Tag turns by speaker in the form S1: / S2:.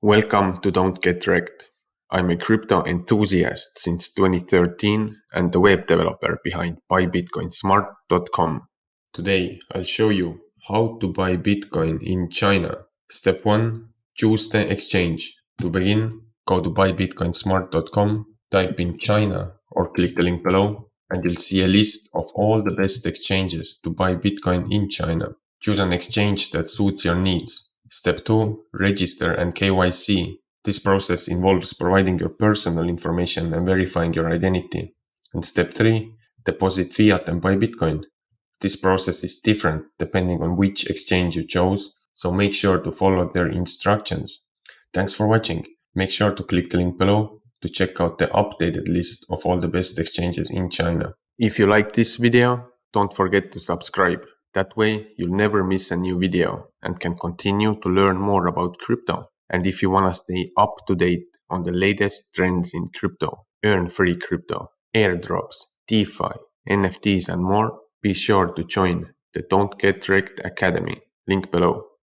S1: Welcome to Don't Get Wrecked. I'm a crypto enthusiast since 2013 and the web developer behind buybitcoinsmart.com. Today I'll show you how to buy Bitcoin in China. Step 1. Choose the exchange. To begin, go to buybitcoinsmart.com, type in China or click the link below and you'll see a list of all the best exchanges to buy Bitcoin in China. Choose an exchange that suits your needs. Step 2. Register and KYC. This process involves providing your personal information and verifying your identity. And step 3. Deposit fiat and buy Bitcoin. This process is different depending on which exchange you chose, so make sure to follow their instructions. Thanks for watching. Make sure to click the link below to check out the updated list of all the best exchanges in China. If you like this video, don't forget to subscribe. That way you'll never miss a new video and can continue to learn more about crypto. And if you want to stay up to date on the latest trends in crypto, earn free crypto, airdrops, DeFi, NFTs and more, be sure to join the Don't Get Wrecked Academy. Link below.